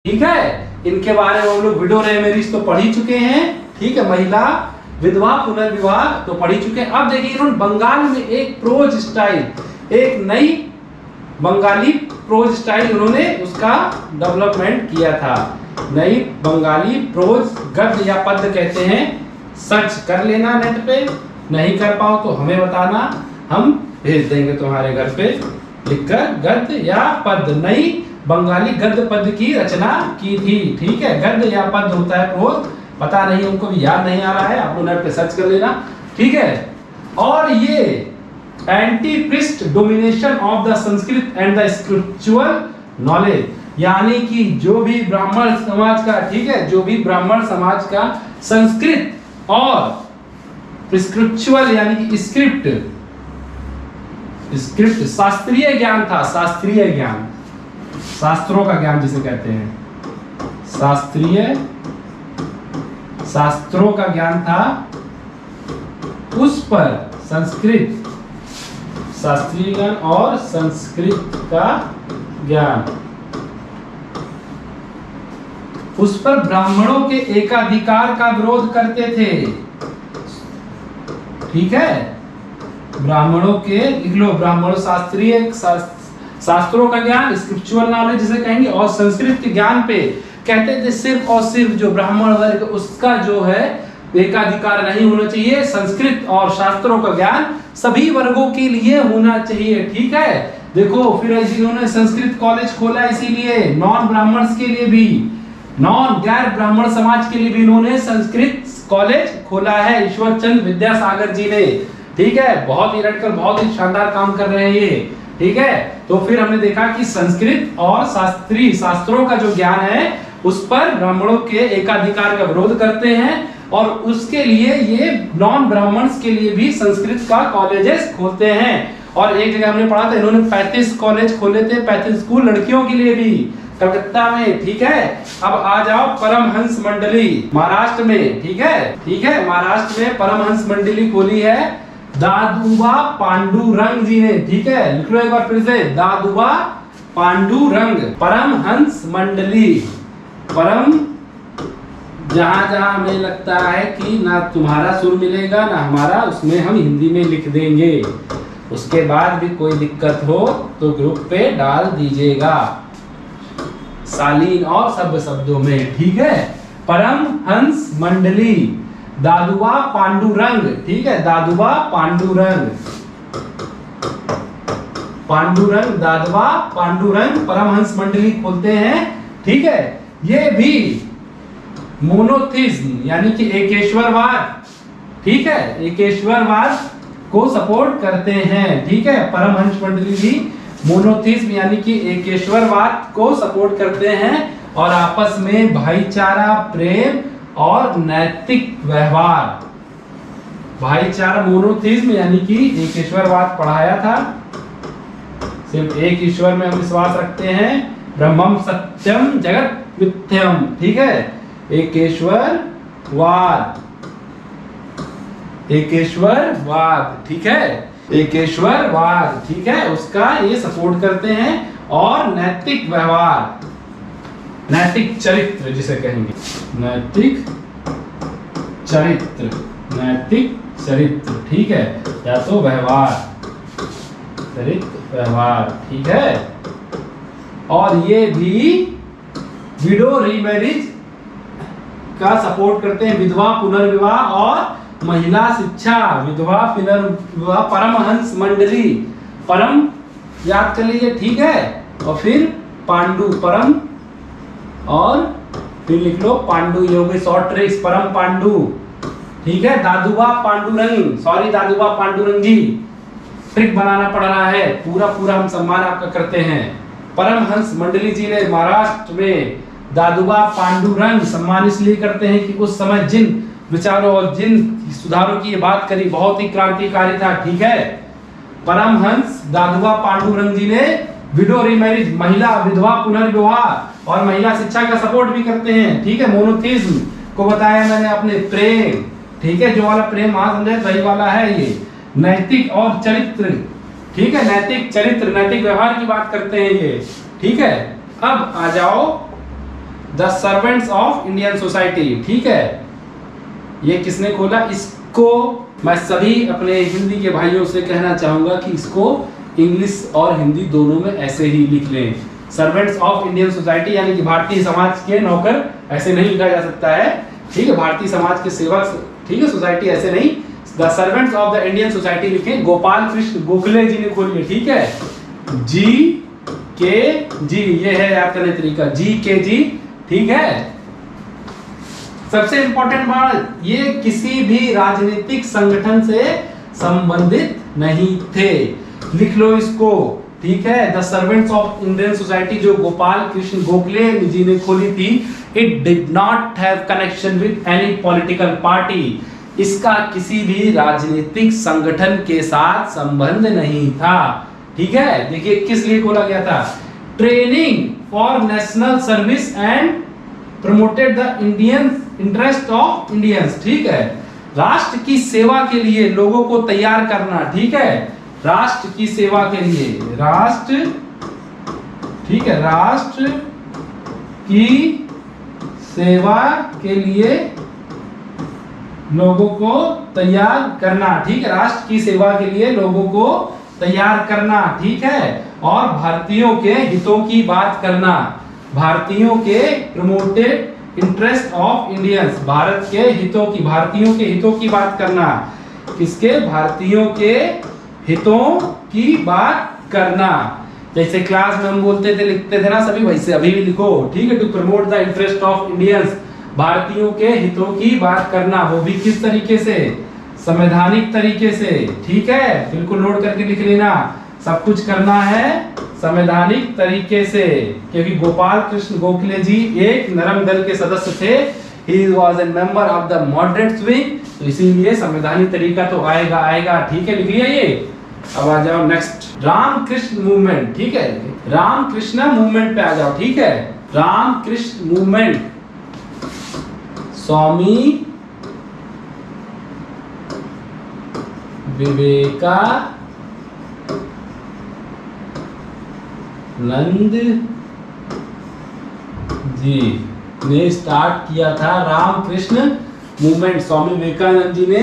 ठीक है। इनके बारे में हम लोग विडो रेमेरिज तो पढ़ ही चुके हैं, ठीक है। महिला विधवा पुनर्विवाह तो पढ़ ही चुके हैं। अब देखिए इन्होंने बंगाल में एक प्रोज स्टाइल, एक नई बंगाली प्रोज स्टाइल उन्होंने उसका डेवलपमेंट किया था। नई बंगाली प्रोज, गद्य या पद्य कहते हैं। सर्च कर लेना नेट पे, नहीं कर पाओ तो हमें बताना, हम भेज देंगे तुम्हारे घर पे लिखकर। गद्य या पद्य, नई बंगाली गद्य पद्य की रचना की थी, ठीक है। गद्य या पद्य होता है प्रोज, पता नहीं हमको भी याद नहीं आ रहा है, आप लोग नेट पे सर्च कर लेना, ठीक है। और ये antichrist domination of the Sanskrit and the scriptural knowledge, यानी कि जो भी ब्राह्मण समाज का, ठीक है, जो भी ब्राह्मण समाज का संस्कृत और स्क्रिप्चुअल यानी कि स्क्रिप्ट शास्त्रीय ज्ञान था। शास्त्रीय ज्ञान, शास्त्रों का ज्ञान जिसे कहते हैं, शास्त्रों का ज्ञान था, उस पर संस्कृत, शास्त्रीय ज्ञान और संस्कृत का ज्ञान, उस पर ब्राह्मणों के एकाधिकार का विरोध करते थे, ठीक है। ब्राह्मणों के, लिख लो, ब्राह्मणों शास्त्रीय, शास्त्रों का ज्ञान, स्क्रिप्चुअल नॉलेज जिसे कहेंगे, और संस्कृत ज्ञान पे कहते थे सिर्फ और सिर्फ जो ब्राह्मण वर्ग उसका जो है एकाधिकार नहीं होना चाहिए, संस्कृत और शास्त्रों का ज्ञान सभी वर्गों के लिए होना चाहिए, ठीक है। देखो फिर इन्होंने संस्कृत कॉलेज खोला, इसीलिए नॉन ब्राह्मण्स के लिए भी, नॉन गैर ब्राह्मण समाज के लिए भी इन्होंने संस्कृत कॉलेज खोला है, ईश्वर चंद्र विद्यासागर जी ने, ठीक है। बहुत ही रटकर बहुत ही शानदार काम कर रहे हैं ये, ठीक है। तो फिर हमने देखा कि संस्कृत और शास्त्रों का जो ज्ञान है उस पर ब्राह्मणों के एकाधिकार का विरोध करते हैं, और उसके लिए ये नॉन ब्राह्मण्स के लिए भी संस्कृत का कॉलेजेस खोलते हैं। और एक जगह हमने पढ़ा था इन्होंने 35 कॉलेज खोले थे, 35 स्कूल लड़कियों के लिए भी कलकत्ता में, ठीक है। अब आ जाओ परमहंस मंडली महाराष्ट्र में, ठीक है, महाराष्ट्र में परमहंस मंडली खोली है दादूबा पांडुरंग जी ने, ठीक है। लिख लो एक बार फिर से, दादूबा पांडुरंग परमहंस मंडली। परम, जहां जहां हमें लगता है कि ना तुम्हारा सुर मिलेगा ना हमारा, उसमें हम हिंदी में लिख देंगे। उसके बाद भी कोई दिक्कत हो तो ग्रुप पे डाल दीजिएगा, शालीन और सब शब्दों में, ठीक है। परमहंस मंडली दादुबा पांडुरंग, ठीक है, दादुबा पांडुरंग, दादुबा पांडुरंग परमहंस मंडली खोलते हैं, ठीक है। ये भी मोनोथिज्म यानी कि एकेश्वरवाद, ठीक है, एकेश्वरवाद को सपोर्ट करते हैं, ठीक है। परमहंस मंडली भी मोनोथिज्म यानी कि एकेश्वरवाद को सपोर्ट करते हैं, और आपस में भाईचारा, प्रेम और नैतिक व्यवहार, भाईचारा, मोनोथिज्म यानी कि एकेश्वरवाद पढ़ाया था, सिर्फ एक ईश्वर में हम विश्वास रखते हैं, ब्रह्मम सत्यम जगत मिथ्यम, ठीक है। एकेश्वरवाद, ठीक है, एकेश्वरवाद, ठीक है, उसका ये सपोर्ट करते हैं। और नैतिक व्यवहार, नैतिक चरित्र जिसे कहेंगे, नैतिक चरित्र, ठीक है, या तो व्यवहार, चरित्र व्यवहार, ठीक है। और ये भी विडो रीमैरिज का सपोर्ट करते हैं, विधवा पुनर्विवाह और महिला शिक्षा, विधवा पुनर्विवाह। परमहंस मंडली, परम याद कर लीजिए, ठीक है, और फिर पांडु, परम, और फिर लिख लो पांडु, योगी शॉर्ट ट्रिक्स, परम पांडु, ठीक है। दादुबा पांडुरंग, सॉरी दादुबा पांडुरंग जी, ट्रिक बनाना पड़ रहा है, पूरा हम सम्मान आपका करते हैं। परमहंस मंडली जी ने महाराष्ट्र में दादुबा पांडुरंग सम्मान इसलिए करते हैं कि उस समय जिन विचारों और जिन सुधारों की ये बात करी बहुत ही क्रांतिकारी था, ठीक है। परमहंस दादुबा पांडुरंग जी ने विडो रीमैरिज, महिला विधवा पुनर्विवाह और महिला शिक्षा का सपोर्ट भी करते हैं, ठीक है। मोनोथिज्म को बताया मैंने अपने, प्रेम, ठीक है, जो वाला प्रेम वहां समझे वही वाला है ये। नैतिक और चरित्र, ठीक है, नैतिक चरित्र, नैतिक व्यवहार की बात करते हैं ये, ठीक है। अब आ जाओ the servants of Indian society. ठीक है, ये किसने खोला? इसको मैं सभी अपने हिंदी के भाइयों से कहना चाहूंगा कि इसको इंग्लिश और हिंदी दोनों में ऐसे ही लिख लें, सर्वेंट्स ऑफ इंडियन सोसाइटी, यानी कि भारतीय समाज के नौकर, ऐसे नहीं लिखा जा सकता है। ठीक है, भारतीय समाज के सेवक, ठीक है, सोसाइटी ऐसे नहीं, the servants of the Indian society लिखें। गोपाल कृष्ण गोखले जी ने खोली है। ठीक है, जी के जी, ये है याद करने तरीका, जी के जी। ठीक है, सबसे इंपॉर्टेंट बात, ये किसी भी राजनीतिक संगठन से संबंधित नहीं थे, लिख लो इसको। ठीक है, the servants of Indian society जो गोपाल कृष्ण गोखले जी ने खोली थी, it did not have connection with any political party, इसका किसी भी राजनीतिक संगठन के साथ संबंध नहीं था। ठीक है, देखिए किस लिए खोला गया था? Training for national service and promoted the Indian interest of Indians. ठीक है, राष्ट्र की सेवा के लिए लोगों को तैयार करना। ठीक है, राष्ट्र की सेवा के लिए, राष्ट्र, ठीक है, राष्ट्र की सेवा के लिए लोगों को तैयार करना। ठीक है, राष्ट्र की सेवा के लिए लोगों को तैयार करना। ठीक है, और भारतीयों के हितों की बात करना, भारतीयों के promoted interest of Indians, Bharat के हितों की, भारतीयों के हितों की बात करना। किसके? भारतीयों के हितों की बात करना। जैसे क्लास में हम बोलते थे, लिखते थे ना सभी, वैसे अभी भी लिखो। ठीक है, to promote the interest of Indians, भारतीयों के हितों की बात करना, वो भी किस तरीके से? संवैधानिक तरीके से। ठीक है, बिल्कुल नोट करके लिख लेना, सब कुछ करना है संवैधानिक तरीके से, क्योंकि गोपाल कृष्ण गोखले जी एक नरम दल के सदस्य थे, he was a member of the moderate wing, तो इसीलिए संवैधानिक तरीका तो आएगा आएगा। ठीक है, लिख लिया ये। अब आ जाओ नेक्स्ट, रामकृष्ण मूवमेंट। ठीक है, रामकृष्ण मूवमेंट पे आ जाओ। ठीक है, रामकृष्ण मूवमेंट, स्वामी विवेकानंद जी ने स्टार्ट किया था रामकृष्ण मूवमेंट। स्वामी विवेकानंद जी ने,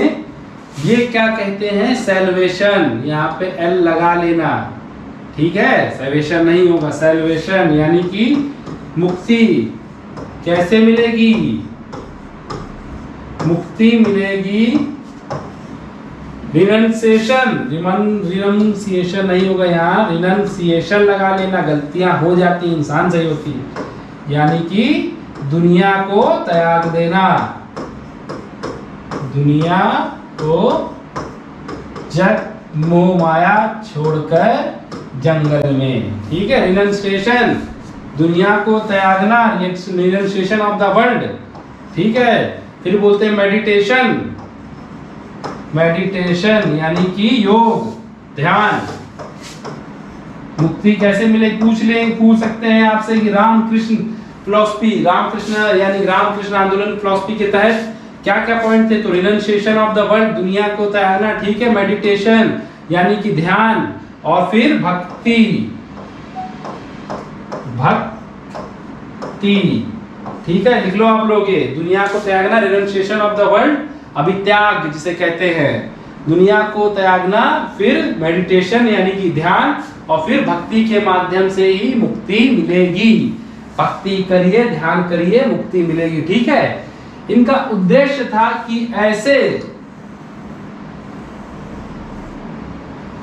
ये क्या कहते हैं? सेल्वेशन, यहाँ पे एल लगा लेना। ठीक है, सेल्वेशन नहीं होगा, सेल्वेशन यानी कि मुक्ति। कैसे मिलेगी? मुक्ति मिलेगी, रिनंसिएशन, रिनंसिएशन नहीं होगा यहाँ, रिनंसिएशन लगा लेना, गलतियां हो जाती, इंसान सही होती है, यानी कि दुनिया को त्याग देना, दुनिया को जग मोह माया छोड़कर जंगल में। ठीक है, रिनंसिएशन, दुनिया को त्यागना, रिनंसिएशन ऑफ द वर्ल्ड। ठीक है, फिर बोलते हैं मेडिटेशन, मेडिटेशन यानी कि योग, ध्यान। मुक्ति कैसे मिले? पूछ सकते हैं आपसे कि रामकृष्ण फिलॉसफी, रामकृष्ण यानी रामकृष्ण आंदोलन फिलॉसफी के तहत क्या क्या पॉइंट थे? तो रिनंसिएशन ऑफ द वर्ल्ड, दुनिया को त्यागना। ठीक है, मेडिटेशन यानी कि ध्यान, और फिर भक्ति, भक्ति। ठीक है, लिख लो आप लोग ये, दुनिया को त्यागना, रिनंसिएशन ऑफ द वर्ल्ड, अभित्याग जिसे कहते हैं, दुनिया को त्यागना, फिर मेडिटेशन यानी कि ध्यान, और फिर भक्ति के माध्यम से ही मुक्ति मिलेगी। भक्ति करिए, ध्यान करिए, मुक्ति मिलेगी। ठीक है, इनका उद्देश्य था कि ऐसे,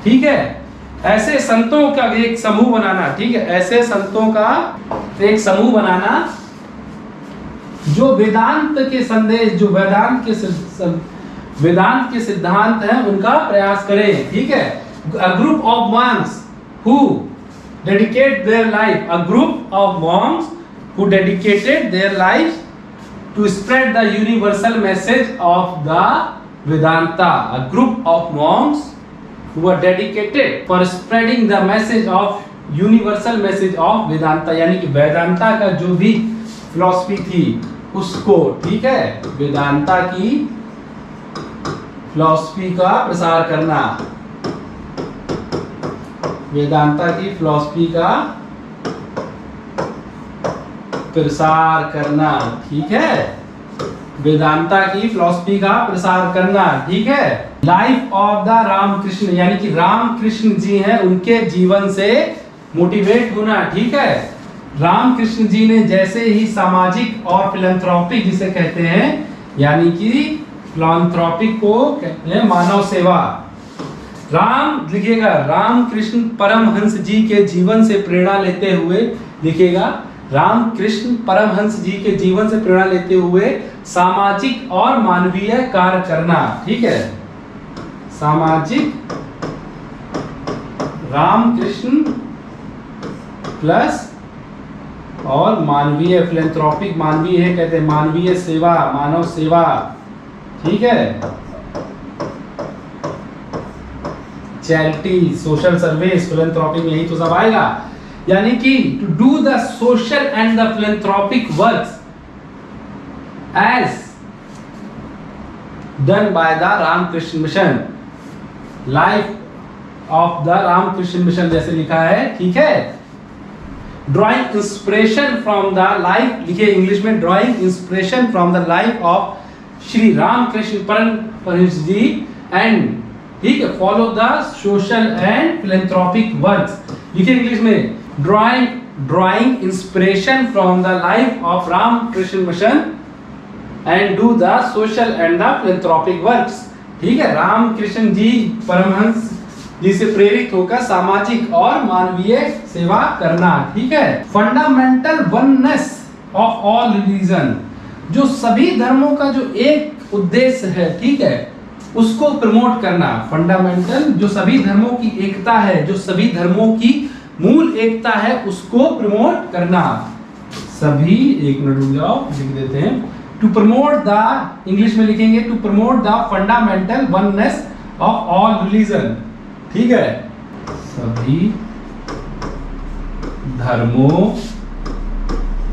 ठीक है, ऐसे संतों का एक समूह बनाना। ठीक है, ऐसे संतों का एक समूह बनाना जो वेदांत के संदेश, जो वेदांत के सिद्धांत हैं उनका प्रयास करें। ठीक है, a group of monks who dedicate their life, a group of monks who dedicated their lives to spread the universal message of the Vedanta, a group of monks who were dedicated for spreading the message of universal message of Vedanta, यानी कि वेदांता का जो भी philosophy थी उसको, ठीक है, वेदांता की फिलॉसफी का प्रसार करना, वेदांता की फिलॉसफी का प्रसार करना, ठीक है, वेदांता की फिलॉसफी का प्रसार करना, ठीक है। लाइफ ऑफ द रामकृष्ण, यानी कि रामकृष्ण जी हैं, उनके जीवन से मोटिवेट होना, ठीक है। रामकृष्ण जी ने जैसे ही सामाजिक और फिलैंथ्रोपिक जिसे कहते हैं, यानी कि फिलैंथ्रोपिक को कहते हैं मानव सेवा। राम लिखिएगा, रामकृष्ण परमहंस जी के जीवन से प्रेरणा लेते हुए, लिखिएगा रामकृष्ण परमहंस जी के जीवन से प्रेरणा लेते हुए सामाजिक और मानवीय कार्य करना, ठीक है। सामाजिक रामकृष्ण प्लस और मानवीय, फिलैंथ्रोपिक मानवीय है, कहते हैं मानवीय सेवा, मानव सेवा, ठीक है। चैरिटी, सोशल सर्विस, फिलैंथ्रोपिक में यही तो सब आएगा। यानी कि to do the social and the philanthropic works as done by the Ramakrishna mission, life of the Ramakrishna mission जैसे लिखा है, ठीक है। Drawing inspiration from the life, लिखिए इंग्लिश में, drawing inspiration from the life of Shri Ramakrishna Paramhansa ji and, ठीक है, follow the social and philanthropic works. लिखिए इंग्लिश में, drawing inspiration from the life of Ramakrishna mission and do the social and the philanthropic works, ठीक है। रामकृष्ण जी परमहंस जी से प्रेरित होकर सामाजिक और मानवीय सेवा करना, ठीक है। Fundamental oneness of all religion, जो सभी धर्मों का जो एक उद्देश्य है, ठीक है, उसको प्रमोट करना। फंडामेंटल, जो सभी धर्मों की एकता है, जो सभी धर्मों की मूल एकता है, उसको प्रमोट करना। सभी, एक मिनट रुक जाओ, लिख देते हैं। टू प्रमोट द, इंग्लिश में लिखेंगे, to promote the fundamental oneness of all religion, ठीक है। सभी धर्मों,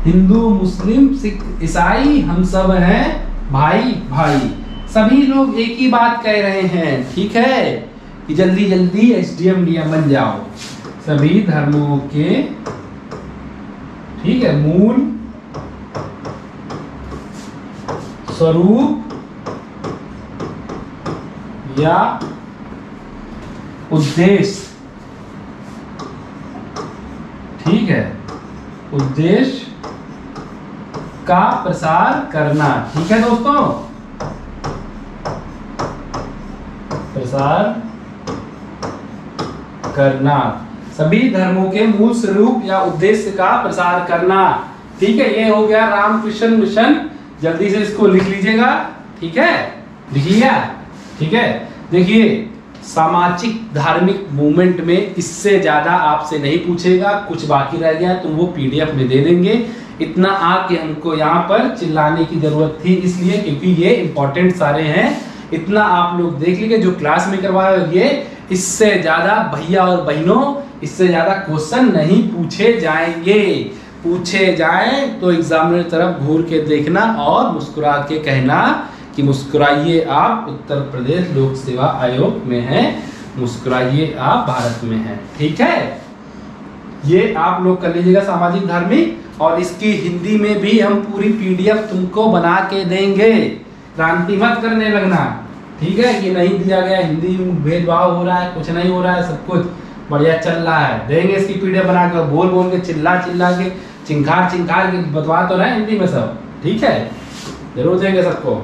हिंदू मुस्लिम सिख ईसाई, हम सब हैं भाई भाई, सभी लोग एक ही बात कह रहे हैं, ठीक है, कि जल्दी जल्दी एसडीएम डीएम बन जाओ। सभी धर्मों के, ठीक है, मूल स्वरूप या उद्देश्य, ठीक है, उद्देश्य का प्रसार करना, ठीक है दोस्तों, प्रसार करना, सभी धर्मों के मूल स्वरूप या उद्देश्य का प्रसार करना, ठीक है। ये हो गया रामकृष्ण मिशन, जल्दी से इसको लिख लीजिएगा, ठीक है, लिखिएगा, ठीक है। देखिए, सामाजिक धार्मिक मूवमेंट में इससे ज्यादा आपसे नहीं पूछेगा, कुछ बाकी रह गया तो वो पीडीएफ में दे देंगे। इतना आके हमको यहाँ पर चिल्लाने की जरूरत थी, इसलिए क्योंकि ये इंपॉर्टेंट सारे हैं। इतना आप लोग देख लीजिए, जो क्लास में करवाया ये, इससे ज्यादा भैया और बहनों, इससे ज्यादा क्वेश्चन नहीं पूछे जाएंगे। पूछे जाएं तो एग्जामिनर तरफ घूर के देखना और मुस्कुरा के कहना कि मुस्कुराइए आप उत्तर प्रदेश लोक सेवा आयोग में हैं, मुस्कुराइए आप भारत में हैं, ठीक है। ये आप लोग कर लीजिएगा सामाजिक धार्मिक, और इसकी हिंदी में भी हम पूरी पीडीएफ तुमको बना के देंगे। क्रांति मत करने लगना, ठीक है, कि नहीं दिया गया, हिंदी में भेदभाव हो रहा है, कुछ नहीं हो रहा है, सब कुछ बढ़िया चल रहा है। देंगे इसकी पीडीएफ बना के, बोल बोल के, चिल्ला चिल्ला के, चिंखार चिंखार के बतवा तो रहे हिंदी में सब, ठीक है, जरूर देंगे सबको,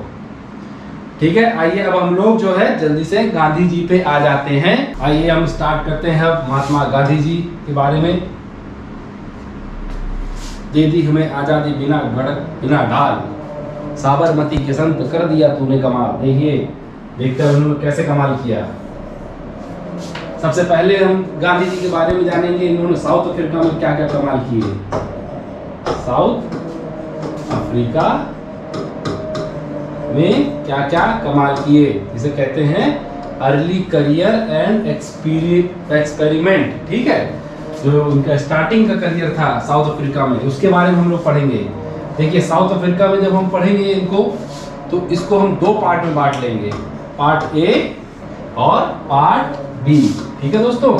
ठीक है। आइए अब हम लोग जो है जल्दी से गांधी जी पे आ जाते हैं। आइए हम स्टार्ट करते हैं अब महात्मा गांधी जी के बारे में। दे दी हमें आजादी बिना भड़क बिना ढाल, साबरमती के संत कर दिया तूने कमाल। देखिए, देखते हैं उन्होंने कैसे कमाल किया। सबसे पहले हम गांधी जी के बारे में जानेंगे, इन्होंने साउथ अफ्रीका में क्या क्या कमाल किए। साउथ अफ्रीका में क्या क्या कमाल किए, जिसे कहते हैं अर्ली करियर एंड एक्सपेरिमेंट, ठीक है। जो उनका स्टार्टिंग का करियर था साउथ अफ्रीका में, उसके बारे में हम लोग पढ़ेंगे। देखिए, साउथ अफ्रीका में जब हम पढ़ेंगे इनको, तो इसको हम दो पार्ट में बांट लेंगे, पार्ट ए और पार्ट बी, ठीक है दोस्तों।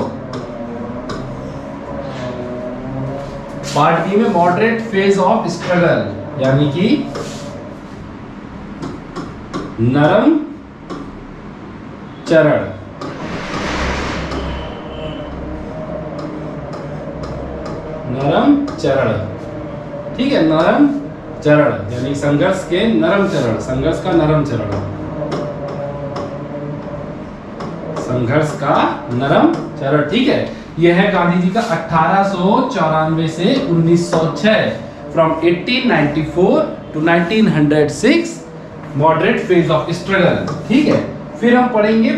पार्ट बी में मॉडरेट फेज ऑफ स्ट्रगल यानी कि नरम चरण, नरम चरण, ठीक है, नरम चरण यानी संघर्ष के नरम चरण, संघर्ष का नरम चरण, संघर्ष का नरम चरण, ठीक है। यह है गांधी जी का 1894 से 1906, from 1894 to 1906 moderate phase of struggle, ठीक है। फिर हम पढ़ेंगे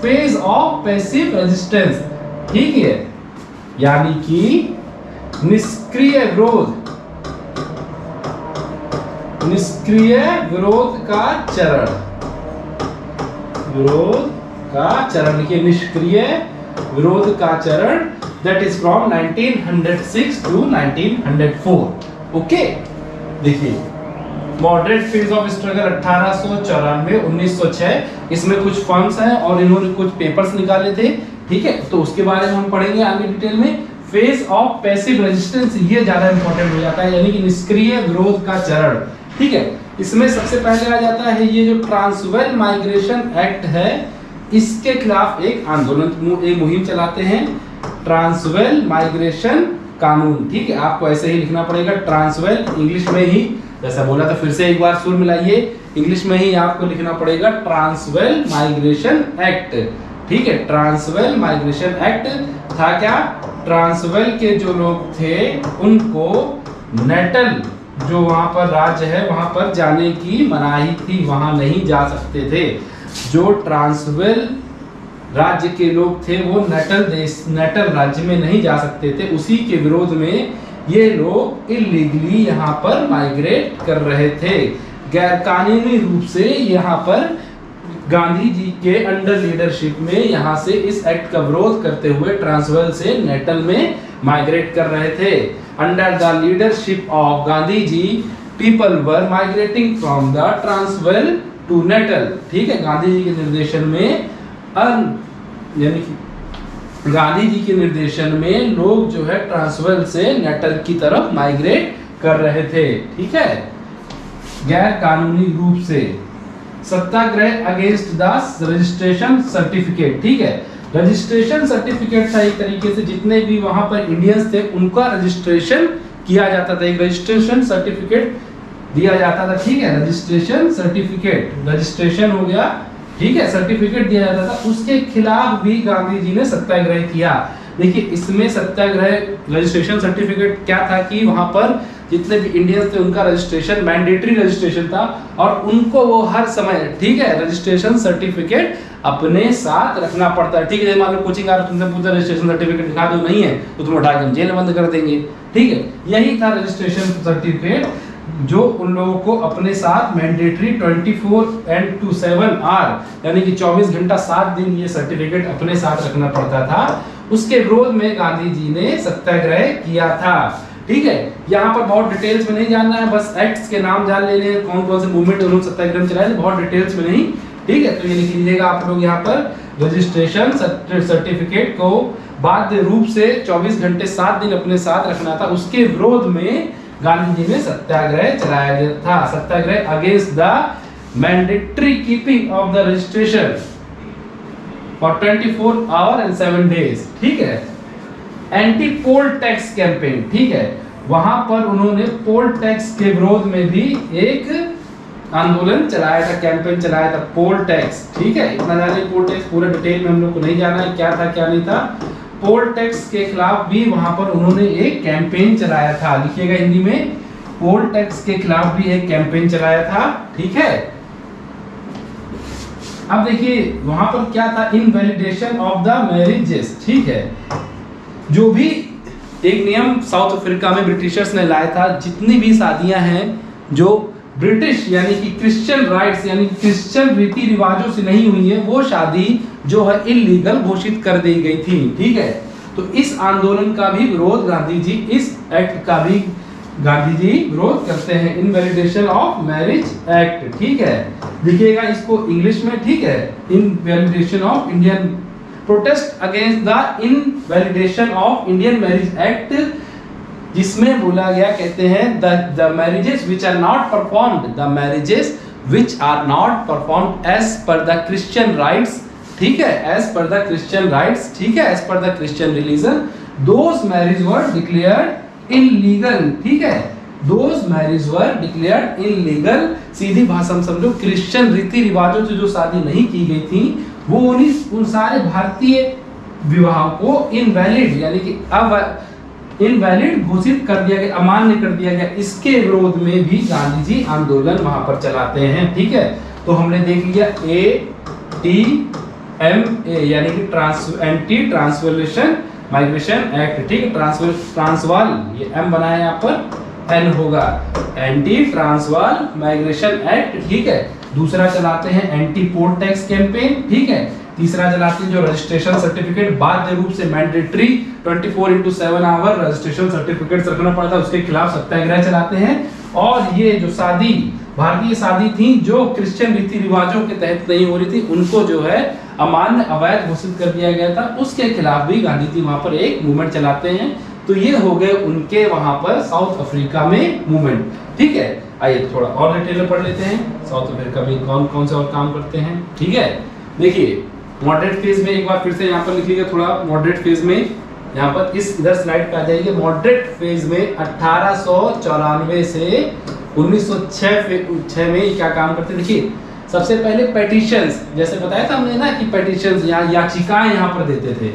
फेज ऑफ पैसिव रेजिस्टेंस, ठीक है, यानी कि निष्क्रिय विरोध, निष्क्रिय विरोध का चरण, विरोध का चरण लिखिए, निष्क्रिय विरोध का चरण, that is from 1906 to 1904। Okay, देखिए मॉडरेट फेज ऑफ स्ट्रगल 1894 1906, इसमें कुछ फर्म्स हैं और इन्होंने कुछ पेपर्स निकाले थे, ठीक है, तो उसके बारे में हम पढ़ेंगे आगे डिटेल में। फेज ऑफ पैसिव रेजिस्टेंस ये ज्यादा इंपॉर्टेंट हो जाता है, यानी कि निष्क्रिय विरोध का चरण, ठीक है। इसमें सबसे पहले आ जाता है ये जो ट्रांसवेल माइग्रेशन एक्ट है, इसके खिलाफ एक आंदोलन, एक मुहिम चलाते हैं, ट्रांसवेल माइग्रेशन कानून, ठीक है। आपको ऐसे ही लिखना पड़ेगा, ट्रांसवेल, इंग्लिश में ही, जैसा बोला था, फिर से एक बार सुर मिलाइए, इंग्लिश में ही आपको लिखना पड़ेगा ट्रांसवेल माइग्रेशन एक्ट, ठीक है। ट्रांसवेल माइग्रेशन एक्ट था क्या, ट्रांसवेल के जो लोग थे उनको नेटल जो वहां पर राज्य है वहां पर जाने की मनाही थी, वहां नहीं जा सकते थे। जो ट्रांसवेल राज्य के लोग थे वो नेटल देश, नेटल राज्य में नहीं जा सकते थे, उसी के विरोध में ये लोग इलीगली यहाँ पर माइग्रेट कर रहे थे, गैर कानूनी रूप से यहाँ पर गांधी जी के अंडर लीडरशिप में यहाँ से इस एक्ट का विरोध करते हुए ट्रांसवेल से नेटल में माइग्रेट कर रहे थे। Under the leadership of Gandhi ji people were migrating from the Transvaal to Natal, ठीक है। गांधी जी के निर्देशन में यानी कि गांधी जी के निर्देशन में लोग जो है ट्रांसवेल से नेटल की तरफ माइग्रेट कर रहे थे, ठीक है, गैर कानूनी रूप से। सत्याग्रह अगेंस्ट द रजिस्ट्रेशन सर्टिफिकेट, ठीक है, रजिस्ट्रेशन सर्टिफिकेट था एक तरीके से, जितने भी वहां पर इंडियंस थे उनका रजिस्ट्रेशन किया जाता था, एक रजिस्ट्रेशन सर्टिफिकेट दिया जाता था, ठीक है, रजिस्ट्रेशन सर्टिफिकेट, रजिस्ट्रेशन हो गया, ठीक है, सर्टिफिकेट दिया जाता था, उसके खिलाफ भी गांधी जी ने सत्याग्रह किया। देखिए इसमें सत्याग्रह रजिस्ट्रेशन सर्टिफिकेट क्या था कि वहां पर जितने भी इंडियंस थे उनका रजिस्ट्रेशन मैंडेटरी रजिस्ट्रेशन था और उनको वो हर समय, ठीक है, रजिस्ट्रेशन सर्टिफिकेट अपने साथ रखना पड़ता है, ठीक है। मान लो कोचिंग आ रहा तुमसे पूछा रजिस्ट्रेशन सर्टिफिकेट दिखा दो, नहीं है तो तुम उठा के जेल बंद कर देंगे, ठीक है। यही था रजिस्ट्रेशन सर्टिफिकेट जो उन लोगों को अपने साथ मैंडेटरी 24/7 आवर यानी कि 24 घंटा 7 दिन ये सर्टिफिकेट अपने साथ रखना पड़ता था। उसके विरोध में गांधी जी ने सत्याग्रह किया था, ठीक है। यहाँ पर बहुत डिटेल्स में नहीं जानना है, बस एक्ट्स के नाम जान लेने हैं, कौन कौन से मूवमेंट उन्होंने सत्याग्रह चलाए, बहुत डिटेल्स में नहीं, ठीक है। तो ये लिख लीजिएगा आप लोग यहाँ पर, रजिस्ट्रेशन सर्टिफिकेट को बाध्य रूप से 24 घंटे 7 दिन अपने साथ रखना था। उसके विरोध में गांधी जी ने सत्याग्रह चलाया गया था, satyagraha against the mandatory keeping of the registration for 24 hour and 7 days, ठीक है। एंटी पोल टैक्स कैंपेन, ठीक है, वहां पर उन्होंने पोल टैक्स के विरोध में भी एक आंदोलन चलाया था, कैंपेन चलाया था, पोल टैक्स, ठीक है। इतना जाने पोल टैक्स पूरा डिटेल में हम लोग को नहीं जाना है क्या था क्या नहीं था। पोल टैक्स के खिलाफ भी वहां पर उन्होंने एक कैंपेन चलाया था, लिखिएगा हिंदी में, पोल टैक्स के खिलाफ भी एक कैंपेन चलाया था, ठीक है। अब देखिए वहां पर क्या था, इनवैलिडेशन ऑफ द मैरिजेस, ठीक है। जो भी एक नियम साउथ अफ्रीका में ब्रिटिशर्स ने लाया था, जितनी भी शादियां हैं जो ब्रिटिश यानी कि क्रिश्चियन राइट्स यानी क्रिश्चियन रीति रिवाजों से नहीं हुई है, वो शादी जो है इलीगल घोषित कर दी गई थी, ठीक है। तो इस आंदोलन का भी विरोध गांधी जी, इस एक्ट का भी गांधी जी विरोध करते हैं, इनवैलिडेशन ऑफ मैरिज एक्ट, ठीक है। लिखिएगा इसको इंग्लिश में, ठीक है, invalidation of Indian protest against the invalidation of Indian marriage act जिसमें बोला गया, कहते हैं the marriages which are not performed, the marriages which are not performed as per the Christian rites, ठीक है, as per the Christian rites, ठीक है, as per the Christian religion, those marriage were declared illegal, ठीक है, those marriage were declared illegal. सीधी भाषा में समझो, क्रिश्चियन रीति रिवाजों से जो शादी नहीं की गई थी वो उन सारे भारतीय विवाह को इनवैलिड यानी कि इनवैलिड घोषित कर दिया गया, अमान्य कर दिया गया। इसके विरोध में भी गांधी जी आंदोलन वहां पर चलाते हैं, ठीक है। तो हमने देख लिया ATMA यानी कि एंटी ट्रांसवॉल्यूशन माइग्रेशन एक्ट, ठीक है, ट्रांसवाल ये M बनाया यहाँ पर N होगा, एंटी ट्रांसवाल माइग्रेशन एक्ट, ठीक है। दूसरा चलाते हैं एंटी पोर्ट टैक्स कैंपेन, ठीक है। तीसरा चलाते हैं जो रजिस्ट्रेशन सर्टिफिकेट बाध्य रूप से मैंडेटरी 24/7 आवर रजिस्ट्रेशन सर्टिफिकेट रखना पड़ता है, उसके खिलाफ सत्याग्रह चलाते हैं। और ये जो शादी भारतीय शादी थी जो क्रिश्चियन रीति रिवाजों के तहत नहीं हो रही थी, उनको जो है अमान्य अवैध घोषित कर दिया गया था, उसके खिलाफ भी गांधी जी वहां पर एक मूवमेंट चलाते हैं। तो ये हो गए उनके वहां पर साउथ अफ्रीका में मूवमेंट, ठीक है। आइए थोड़ा और डिटेल में पढ़ लेते हैं साउथ अफ्रीका में कौन कौन से और काम करते हैं, ठीक है। देखिए मॉडरेट फेज में एक बार फिर से यहाँ पर लिखिएगा, थोड़ा मॉडरेट फेज में यहाँ पर इस इधर स्लाइड पे आ जाइए। मॉडरेट फेज में 1894 से 1906 में क्या काम करते, देखिए सबसे पहले पेटिशंस, जैसे बताया था हमने ना कि पेटिशंस यहाँ याचिकाएं यहाँ पर देते थे,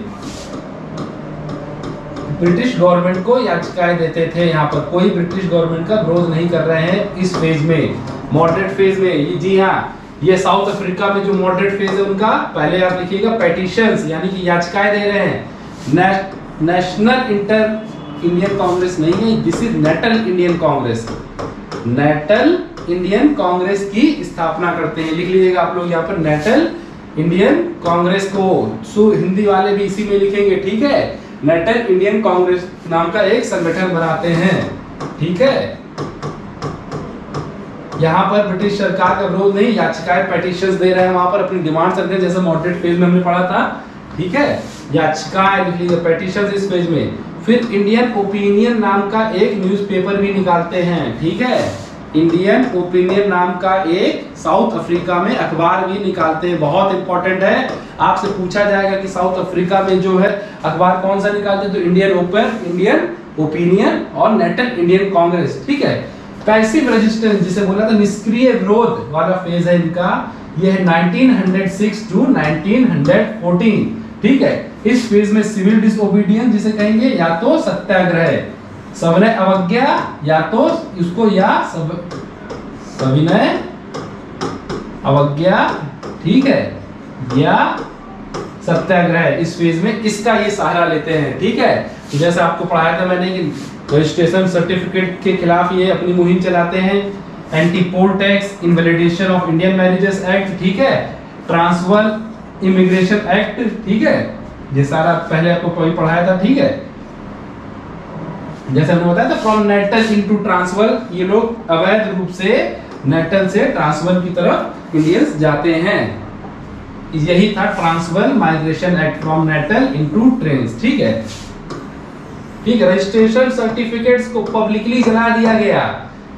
ब्रिटिश गवर्नमेंट को याचिकाएं देते थे। यहाँ पर कोई ब्रिटिश गवर्नमेंट का विरोध नहीं कर रहे हैं इस फेज में, मॉडरेट फेज में। जी हाँ, ये साउथ अफ्रीका में जो मॉडरेट फेज है उनका पहले आप लिखिएगा पेटिशंस यानी कि याचिकाएं दे रहे हैं। नेशनल इंटर इंडियन कांग्रेस नहीं है, this is Natal Indian Congress, Natal Indian Congress की स्थापना करते हैं। लिख लीजिएगा आप लोग यहाँ पर नेटल इंडियन कांग्रेस को, हिंदी वाले भी इसी में लिखेंगे, ठीक है। नेटल इंडियन कांग्रेस नाम का एक संगठन बनाते हैं, ठीक है। यहाँ पर ब्रिटिश सरकार का विरोध नहीं, याचिकाएं पेटिशंस दे रहे हैं, वहां पर अपनी डिमांड्स रखते हैं, जैसे मॉडरेट फेज में हमने पढ़ा था, ठीक है। याचिकाएं लिख लीजिए, पेटिशंस इस पेज में। फिर इंडियन ओपिनियन नाम का एक न्यूज़पेपर भी निकालते हैं, ठीक है। इंडियन ओपिनियन नाम का एक साउथ अफ्रीका में अखबार भी निकालते हैं, बहुत इंपॉर्टेंट है। आपसे पूछा जाएगा कि साउथ अफ्रीका में जो है अखबार कौन सा निकालते हैं, तो इंडियन ओपिनियन और नेटल इंडियन कांग्रेस, ठीक है। पैसिव रेजिस्टेंस जिसे बोला था निष्क्रिय विरोध वाला फेज है इनका, ये है 1906 to 1914, ठीक है। इस फेज में सिविल डिसओबीडियंस जिसे कहेंगे, या तो सत्याग्रह, सविनय अवज्ञा, या तो इसको या सविनय अवज्ञा, ठीक है, या सत्याग्रह। इस फेज में इसका ये सहारा लेते हैं, ठीक है। तो जैसे आपको पढ़ाया था मैंने कि रजिस्ट्रेशन सर्टिफिकेट के खिलाफ ये अपनी मुहिम चलाते हैं, anti poll tax, invalidation of Indian marriages act, ठीक है, ट्रांसफर इमिग्रेशन एक्ट, ठीक है, ये सारा पहले आपको पढ़ाया था, ठीक है। जैसे हमने बताया था फ्रॉम नेटल इनटू ट्रांसफर, ये लोग अवैध रूप से नेटल से ट्रांसफर की तरफ इंडियंस जाते हैं, यही था transfer migration act, from Natal into trans, ठीक है, ठीक है। रजिस्ट्रेशन सर्टिफिकेट्स को पब्लिकली जला दिया गया,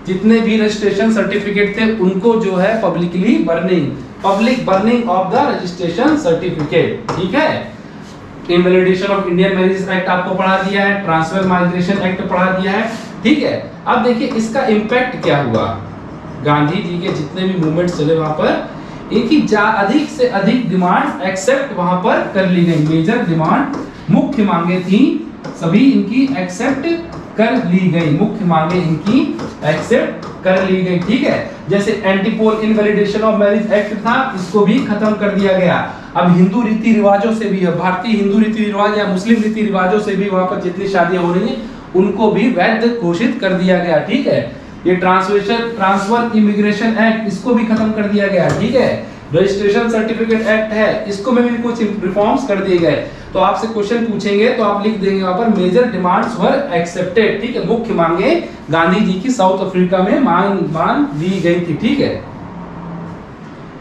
जितने भी रजिस्ट्रेशन सर्टिफिकेट थे उनको जो है publicly public burning of the registration certificate, ठीक है। Invalidation of Indian marriage act आपको पढ़ा दिया है, ट्रांसफर माइग्रेशन एक्ट पढ़ा दिया है, ठीक है। अब देखिए इसका इंपैक्ट क्या हुआ, गांधी जी के जितने भी मूवमेंट्स चले वहां पर एक ही अधिक से अधिक डिमांड एक्सेप्ट वहां पर कर ली गई, मेजर डिमांड, मुख्य मांगे थी, सभी इनकी एक्सेप्ट कर ली गई, मुख्य मांगे इनकी एक्सेप्ट कर ली गई, ठीक है। जैसे एंटीपोल इनवैलिडेशन ऑफ मैरिज एक्ट था, इसको भी खत्म कर दिया गया। अब हिंदू रीति रिवाजों से भी, भारतीय हिंदू रीति रिवाज या मुस्लिम रीति रिवाजों से भी वहां पर जितनी शादियां हो रही हैं उनको भी वैध घोषित कर दिया गया, ठीक है। ये ट्रांसफर इमिग्रेशन एक्ट, इसको भी खत्म कर दिया गया, ठीक है। रजिस्ट्रेशन सर्टिफिकेट एक्ट है, इसको में भी कुछ रिफॉर्म्स कर दिए गए। तो आपसे क्वेश्चन पूछेंगे तो आप लिख देंगे वहां पर मेजर डिमांड्स वर एक्सेप्टेड, ठीक है। मुख्य मांगे गांधी जी की साउथ अफ्रीका में मान दी गई थी, ठीक है,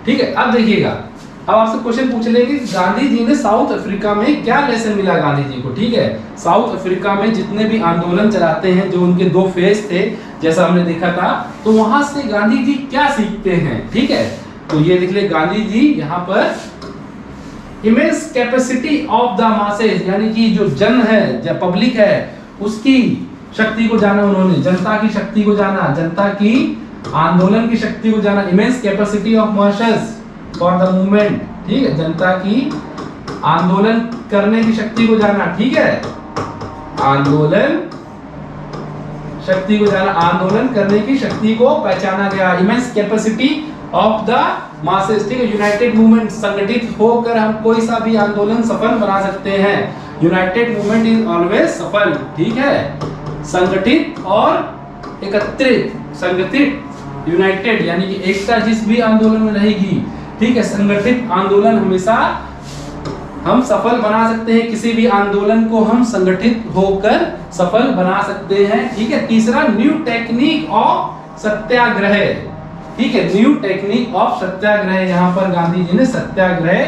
ठीक है। अब देखिएगा अब आपसे क्वेश्चन पूछ लेंगे गांधी जी ने साउथ अफ्रीका में क्या लेसन मिला गांधी जी को, ठीक है। साउथ अफ्रीका में जितने भी आंदोलन चलाते हैं, जो उनके 2 फेज थे जैसा हमने देखा था, तो वहां से गांधी जी क्या सीखते हैं, ठीक है। तो ये देख ले, गांधी जी यहाँ पर immense capacity of the masses, यानी कि जो जन है, जो पब्लिक है, उसकी शक्ति को जाना उन्होंने, जनता की शक्ति को जाना, जनता की आंदोलन की शक्ति को जाना। Immense capacity of masses for the movement, ठीक है, जनता की आंदोलन करने की शक्ति को जाना, ठीक है, आंदोलन शक्ति को जाना, आंदोलन करने की शक्ति को पहचाना गया। Immense capacity of the masses, ठीक है, यूनाइटेड मूवमेंट, संगठित होकर हम कोई सा भी आंदोलन सफल बना सकते हैं। यूनाइटेड मूवमेंट इज ऑलवेज सफल, ठीक है, संगठित और एकत्रित, संगठित यूनाइटेड यानी कि एकता जिस भी आंदोलन में रहेगी, ठीक है, संगठित आंदोलन हमेशा हम सफल बना सकते हैं, किसी भी आंदोलन को हम संगठित होकर सफल बना सकते हैं, ठीक है। तीसरा, न्यू टेक्निक ऑफ सत्याग्रह, ठीक है, न्यू टेक्निक ऑफ सत्याग्रह, यहाँ पर गांधी जी ने सत्याग्रह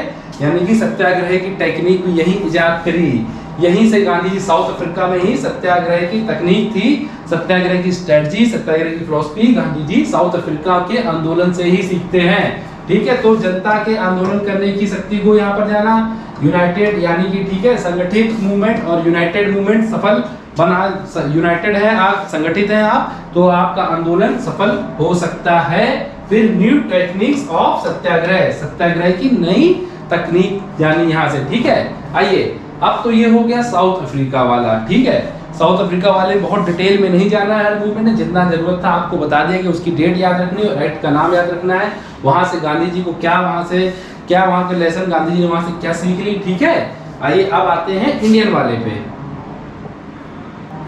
यानी कि सत्याग्रह की टेक्निक भी यही इजाद करी, यहीं से गांधी जी साउथ अफ्रीका में ही सत्याग्रह की तकनीक थी, सत्याग्रह की स्ट्रेटजी, सत्याग्रह की philosophy Gandhi ji south Africa के आंदोलन से ही सीखते हैं, ठीक है। तो जनता के आंदोलन करने की शक्ति को यहाँ पर जाना, यूनाइटेड यानी कि, ठीक है, संगठित मूवमेंट और यूनाइटेड मूवमेंट सफल बना, यूनाइटेड है आप, संगठित है आप, तो आपका आंदोलन सफल हो सकता है। फिर न्यू टेक्निक्स ऑफ सत्याग्रह, सत्याग्रह की नई तकनीक जानी यहाँ से, ठीक है। आइए, अब तो ये हो गया साउथ अफ्रीका वाला, ठीक है। साउथ अफ्रीका वाले बहुत डिटेल में नहीं जाना है हर मूवमेंट ने, जितना जरूरत था आपको बता दिया कि उसकी डेट याद रखनी है और एक्ट का नाम याद रखना है, वहां से गांधी जी को क्या, वहां से क्या, वहां के लेसन गांधी जी ने वहां से क्या सीख ली, ठीक है। आइए अब आते हैं इंडियन वाले पे,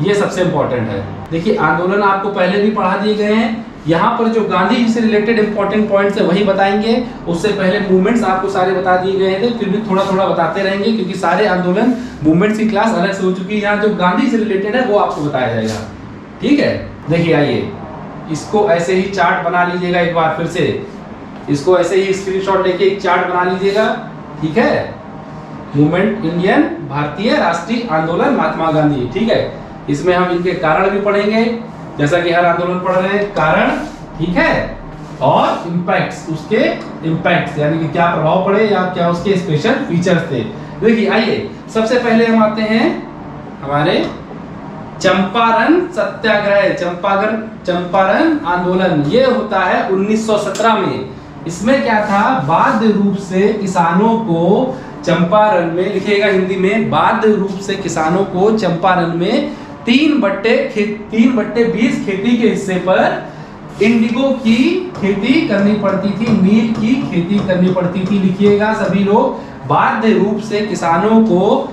ये सबसे इंपॉर्टेंट है। देखिए, आंदोलन आपको पहले भी पढ़ा दिए गए हैं, यहाँ पर जो गांधी जी से रिलेटेड इंपॉर्टेंट पॉइंट्स है वही बताएंगे, उससे पहले मूवमेंट्स आपको सारे बता दिए गए थे, फिर भी थोड़ा थोड़ा बताते रहेंगे क्योंकि सारे आंदोलन मूवमेंट्स की क्लास अलग से हो चुकी है। यहाँ जो गांधी से रिलेटेड है वो आपको बताया जाएगा, ठीक है। देखिए, आइए इसको ऐसे ही चार्ट बना लीजिएगा एक बार, फिर से इसको ऐसे ही स्क्रीनशॉट लेके एक चार्ट बना लीजिएगा, ठीक है। मूवमेंट इंडियन भारतीय राष्ट्रीय आंदोलन महात्मा गांधी, ठीक है। इसमें हम इनके कारण भी पढ़ेंगे, जैसा कि हर आंदोलन पढ़ रहे हैं, कारण, ठीक है, और इम्पैक्ट्स, उसके इम्पैक्ट्स यानी कि क्या प्रभाव पड़े या क्या उसके स्पेशल फीचर्स थे। देखिए, आइए सबसे पहले हम आते हैं हमारे चंपारण सत्याग्रह, चंपारण आंदोलन, ये होता है 1917 में। इसमें क्या था, बाध्य रूप से किसानों को चंपारण में, लिखिएगा हिंदी में, बाध्य रूप से किसानों को चंपारण में 3/20 खेती के हिस्से पर इंडिगो की खेती करनी पड़ती थी, नील की खेती करनी पड़ती थी। लिखिएगा सभी लोग, बाध्य रूप से किसानों को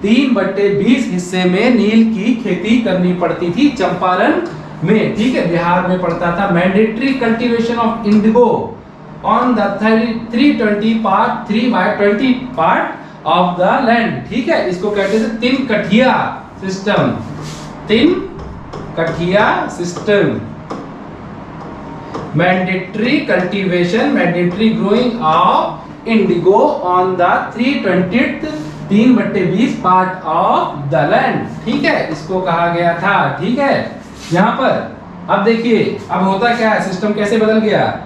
3/20 हिस्से में नील की खेती करनी पड़ती थी चंपारण में, ठीक है, बिहार में पड़ता था। Mandatory cultivation of indigo on the 3/20 part of the land, ठीक है। इसको कहते थे तीन कठिया system. Mandatory cultivation, mandatory growing of indigo on the 3/20 part of the land, ठीक है, इसको कहा गया था, ठीक है। यहाँ पर अब देखिए, अब होता क्या है, सिस्टम कैसे बदल गया।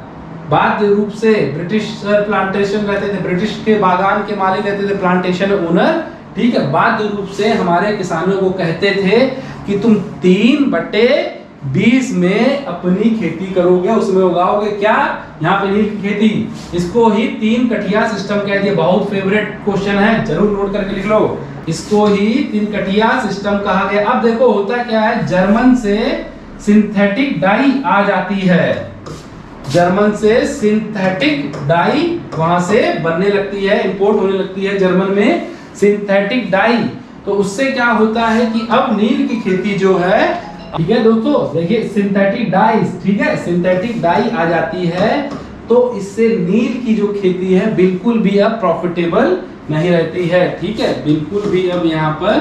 बाध्य रूप से ब्रिटिश प्लांटेशन रहते थे, ब्रिटिश के बागान के मालिक रहते थे, प्लांटेशन ओनर, ठीक है, बाध्य रूप से हमारे किसानों को कहते थे कि तुम 3/20 में अपनी खेती करोगे, उसमें उगाओगे क्या, यहाँ पे नील की खेती। इसको ही 3 कठिया सिस्टम कह दिया, बहुत फेवरेट क्वेश्चन है, जरूर नोट करके लिख लो। इसको ही 3 कठिया सिस्टम कहा गया। अब देखो होता क्या है, जर्मन से सिंथेटिक डाई आ जाती है, जर्मन से सिंथेटिक डाई वहां से बनने लगती है, इंपोर्ट होने लगती है जर्मन में सिंथेटिक डाई। तो उससे क्या होता है कि अब नील की खेती जो है, ठीक है दोस्तों, देखिए सिंथेटिक डाइस, ठीक है, सिंथेटिक डाई आ जाती है, तो इससे नील की जो खेती है बिल्कुल भी अब प्रॉफिटेबल नहीं रहती है, ठीक है, बिल्कुल भी अब यहाँ पर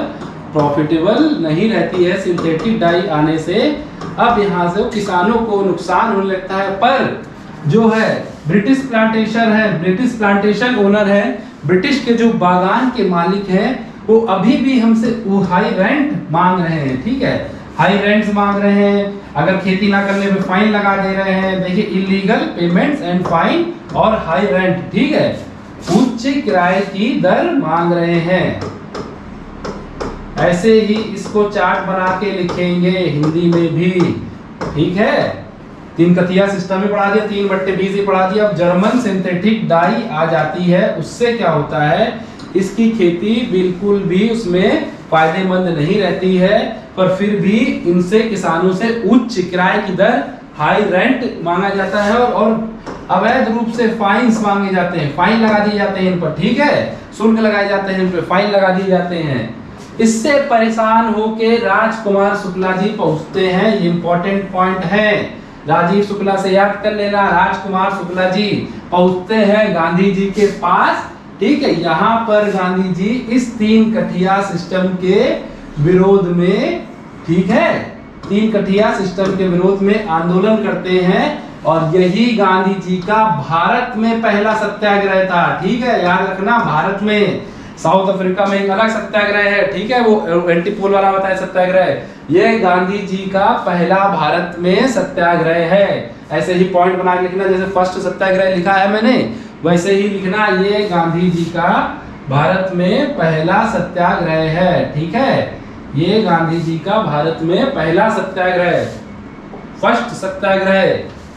प्रॉफिटेबल नहीं रहती है सिंथेटिक डाई आने से। अब यहाँ से किसानों को नुकसान होने लगता है, पर जो है ब्रिटिश प्लांटेशन है, ब्रिटिश प्लांटेशन ओनर है, ब्रिटिश के जो बागान के मालिक हैं वो अभी भी हमसे वो हाई रेंट मांग रहे हैं। ठीक है, हाई रेंट्स मांग रहे हैं, अगर खेती ना करने पे फाइन लगा दे रहे हैं। देखिए, इलीगल पेमेंट्स एंड फाइन और हाई रेंट। ठीक है, उच्च किराए की दर मांग रहे हैं। ऐसे ही इसको चार्ट बना के लिखेंगे हिंदी में भी। ठीक है, 3 कथिया सिस्टम में पढ़ा दिया, 3/20 ही पढ़ा दिया। अब जर्मन सिंथेटिक डाई आ जाती है, उससे क्या होता है, इसकी खेती बिल्कुल भी उसमें फायदेमंद नहीं रहती है, पर फिर भी इनसे किसानों से उच्च किराए की दर, हाई रेंट मांगा जाता है और अवैध रूप से फाइन्स मांगे जाते हैं, फाइन लगा दिए जाते हैं इन पर। ठीक है, शुल्क लगाए जाते हैं इन पर, फाइन लगा दिए जाते हैं। इससे परेशान होके राजकुमार शुक्ला जी पहुंचते हैं। ये इंपॉर्टेंट पॉइंट है, राजीव शुक्ला से याद कर लेना। राजकुमार शुक्ला जी पहुंचते हैं गांधी जी के पास। ठीक है, यहाँ पर गांधी जी इस 3 कठिया सिस्टम के विरोध में, ठीक है, 3 कठिया सिस्टम के विरोध में आंदोलन करते हैं और यही गांधी जी का भारत में पहला सत्याग्रह था। ठीक है, याद रखना, भारत में, साउथ अफ्रीका में एक अलग सत्याग्रह है। ठीक है, वो एंटीपोल वाला होता है सत्याग्रह। ये गांधी जी का पहला भारत में सत्याग्रह है। ऐसे ही पॉइंट बना के लिखना, जैसे फर्स्ट सत्याग्रह लिखा है मैंने, वैसे ही लिखना, ये गांधी जी का भारत में पहला सत्याग्रह है। ठीक है, ये गांधी जी का भारत में पहला सत्याग्रह, फर्स्ट सत्याग्रह,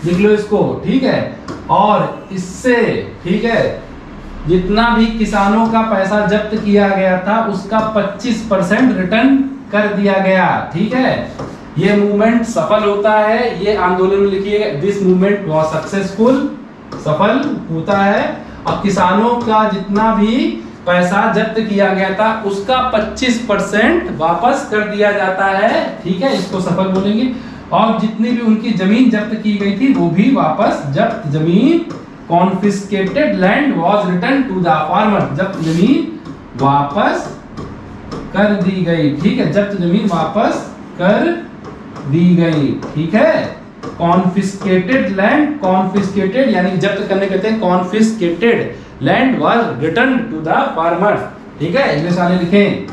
लिख लो इसको। ठीक है, और इससे, ठीक है, जितना भी किसानों का पैसा जब्त किया गया था उसका 25% रिटर्न कर दिया गया। ठीक है, ये मूवमेंट सफल होता है। ये आंदोलन में लिखिए, दिस मूवमेंट वाज सक्सेसफुल, सफल होता है, और किसानों का जितना भी पैसा जब्त किया गया था उसका 25% वापस कर दिया जाता है। ठीक है, इसको सफल बोलेंगे। और जितनी भी उनकी जमीन जब्त की गई थी वो भी वापस, जब्त जमीन, confiscated land was return to the farmer, जब्त जमीन वापस कर दी गई। ठीक है, जब्त जमीन वापस कर दी गई। ठीक है, कॉन्फिस्केटेड लैंड, कॉन्फिस्केटेड यानी जब्त करने कहते हैं, confiscated land was return to the farmer. ठीक है, इंग्लिश वाले लिखें,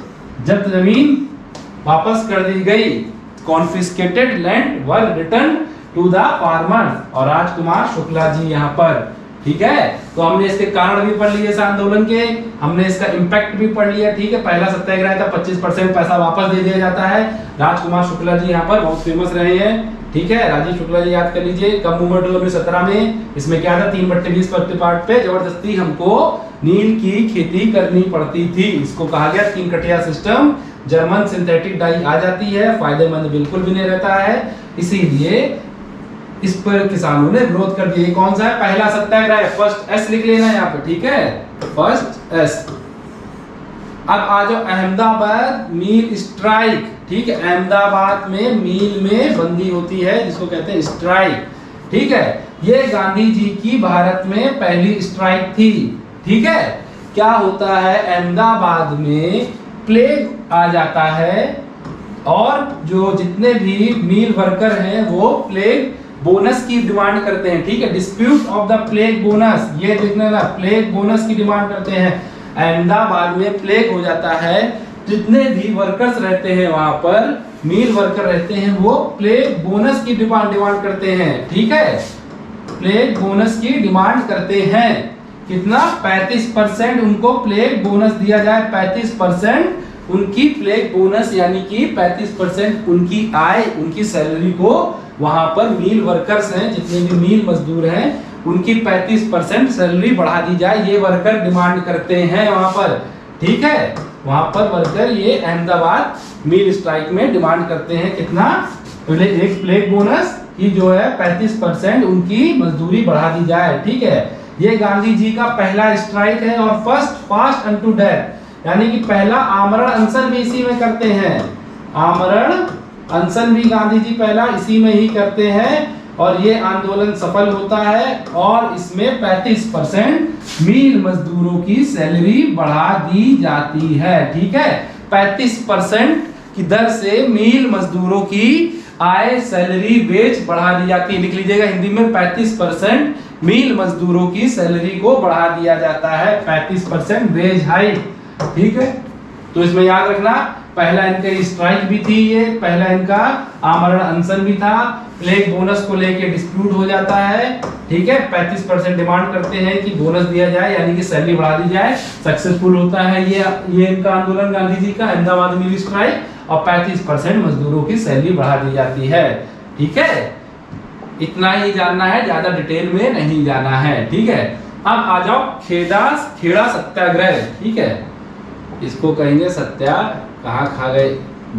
जब्त जमीन वापस कर दी गई, confiscated land was return to the farmer. और राजकुमार शुक्ला जी यहाँ पर। ठीक है, तो हमने इसके कारण भी पढ़ लिए इस आंदोलन के, हमने इसका इंपैक्ट भी पढ़ लिया। ठीक है, पहला सत्याग्रह था, 25% पैसा वापस दे दिया जाता है। राजकुमार शुक्ला जी यहाँ पर बहुत फेमस रहे हैं। ठीक है, राजीव शुक्ला जी याद कर लीजिए। कब मूवमेंट हुआ 1917 में, इसमें क्या था, 3/20 पार्ट पे जबरदस्ती हमको नील की खेती करनी पड़ती थी। इसको कहा गया 3 कठिया सिस्टम। जर्मन सिंथेटिक डाई आ जाती है, फायदेमंद बिल्कुल भी नहीं रहता है, इसीलिए इस पर किसानों ने विरोध कर दिया। कौन सा है, पहला सत्याग्रह, फर्स्ट एस लिख लेना यहाँ पे। ठीक है, फर्स्ट एस। अब आ जाओ अहमदाबाद मील स्ट्राइक। ठीक है, अहमदाबाद में मील में बंदी होती है जिसको कहते हैं स्ट्राइक। ठीक है, ये गांधी जी की भारत में पहली स्ट्राइक थी। ठीक है, क्या होता है, अहमदाबाद में प्लेग आ जाता है और जो जितने भी मील वर्कर हैं वो प्लेग बोनस की डिमांड करते हैं। ठीक है, dispute of the plague bonus, ये देखना ना, प्लेग बोनस की डिमांड करते हैं। अहमदाबाद में प्लेग हो जाता है, जितने भी वर्कर्स रहते हैं वहां पर, मील वर्कर रहते हैं, वो प्लेग बोनस की डिमांड करते हैं। ठीक है, प्लेग बोनस की डिमांड करते हैं। कितना, 35% उनको प्लेग बोनस दिया जाए। 35% उनकी प्लेग बोनस, यानी कि 35% उनकी आय, उनकी सैलरी को वहां पर मील वर्कर्स हैं, जितने भी मील मजदूर हैं, उनकी 35% सैलरी बढ़ा दी जाए। ये वर्कर डिमांड करते हैं वहां पर। ठीक है, वहां पर वर्कर ये अहमदाबाद मील स्ट्राइक में डिमांड करते हैं। कितना, एक प्लेग बोनस की जो है 35% उनकी मजदूरी बढ़ा दी जाए। ठीक है, ये गांधी जी का पहला स्ट्राइक है। और फर्स्ट फास्ट अनटू डेथ, यानी कि पहला आमरण अनशन भी इसी में करते हैं। आमरण अनशन भी गांधी जी पहला इसी में ही करते हैं। और ये आंदोलन सफल होता है और इसमें 35% मील मजदूरों की सैलरी बढ़ा दी जाती है। ठीक है, 35% की दर से मील मजदूरों की आय, सैलरी, वेज बढ़ा दी जाती है। लिख लीजिएगा हिंदी में 35% मिल मजदूरों की सैलरी को बढ़ा दिया जाता है, 35% वेज हाइक। ठीक है, तो इसमें याद रखना पहला इनका स्ट्राइक भी थी, ये पहला इनका आमरण अनशन भी था, प्लेग बोनस को लेके डिस्प्यूट हो जाता है। ठीक है, 35% डिमांड करते हैं कि बोनस दिया जाए, यानी कि सैलरी बढ़ा दी जाए। सक्सेसफुल होता है ये इनका आंदोलन गांधी जी का, अहमदाबाद मिल स्ट्राइक, और 35% मजदूरों की सैलरी बढ़ा दी जाती है। ठीक है, इतना ही जानना है, ज्यादा डिटेल में नहीं जाना है। ठीक है, अब आ जाओ खेड़ा सत्याग्रह। ठीक है, इसको कहेंगे सत्या, कहाँ खा गए,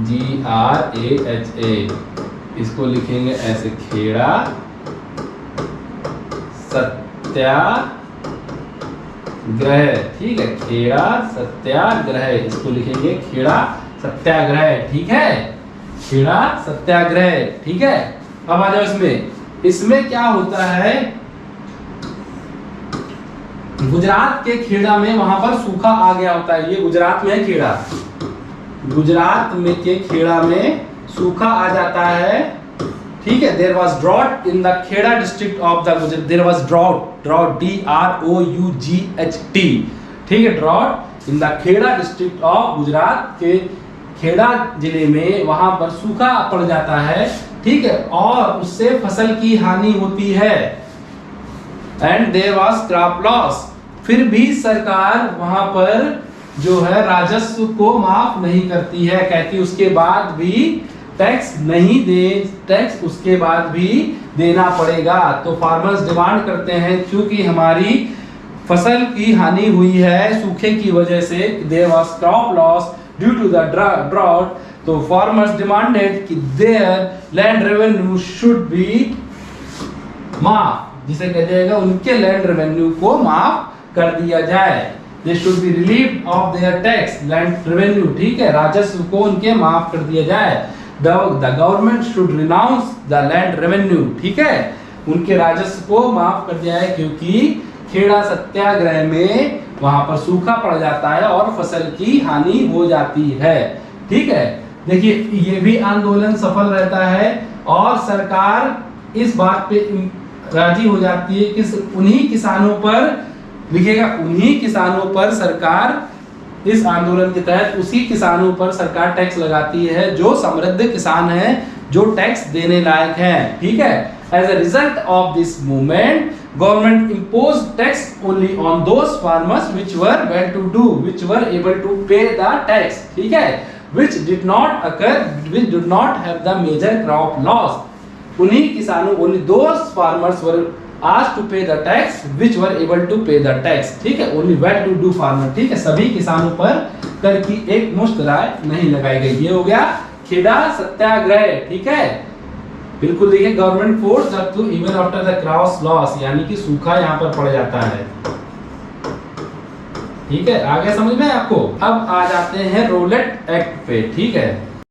GRAHA, इसको लिखेंगे ऐसे, खेड़ा सत्याग्रह। ठीक है, खेड़ा सत्याग्रह, इसको लिखेंगे खेड़ा सत्याग्रह। ठीक है, खेड़ा सत्याग्रह। ठीक है, अब आ जाओ इसमें क्या होता है, गुजरात के खेड़ा में वहां पर सूखा आ गया होता है। ये गुजरात में है खेड़ा, गुजरात में के खेड़ा में सूखा आ जाता है। ठीक है, there was drought in the Kheda district of the Gujarat, there was drought DROUGHT। ठीक है, drought in the Kheda district of Gujarat के खेड़ा जिले में वहां पर सूखा पड़ जाता है। ठीक है, और उससे फसल की हानि होती है, and there was crop loss. फिर भी सरकार वहां पर जो है राजस्व को माफ नहीं करती है, कहती उसके बाद भी टैक्स नहीं दे, टैक्स उसके बाद भी देना पड़ेगा। तो फार्मर्स डिमांड करते हैं, क्योंकि हमारी फसल की हानि हुई है सूखे की वजह से, there was crop loss due to the drought. तो फार्मर्स डिमांडेड कि their land revenue should be माफ, जिसे कहा जाएगा उनके लैंड रेवेन्यू को माफ कर दिया जाए। They should be relieved of their tax, land revenue। ठीक है, राजस्व को उनके माफ कर दिया जाए। The government should renounce the land revenue। ठीक है, उनके राजस्व को माफ कर दिया है, क्योंकि खेड़ा सत्याग्रह में वहां पर सूखा पड़ जाता है और फसल की हानि हो जाती है। ठीक है, देखिए ये भी आंदोलन सफल रहता है और सरकार इस बात पे राजी हो जाती है कि उन्हीं किसानों पर, लिखिएगा उन्हीं किसानों पर सरकार इस आंदोलन के तहत उसी किसानों पर सरकार टैक्स लगाती है जो समृद्ध किसान हैं, जो टैक्स देने लायक हैं। ठीक है, as a result of this movement government imposed tax only on those farmers which were well to do, which were able to pay the tax। ठीक है, which did not occur, which did not have the major crop loss। उन्हीं किसानों, only those farmers were asked to pay the tax which were able to pay the tax। ठीक है, only well to do farmer। ठीक है, सभी किसानों पर कर की एक मुश्त राय नहीं लगाई गई। ये हो गया खेड़ा सत्याग्रह। ठीक है, बिल्कुल देखिए, government force up to even after the crop loss, यानी कि सूखा यहाँ पर पड़ जाता है। ठीक है, आगे समझ में आपको। अब आ जाते हैं रोलेट एक्ट पे। ठीक है,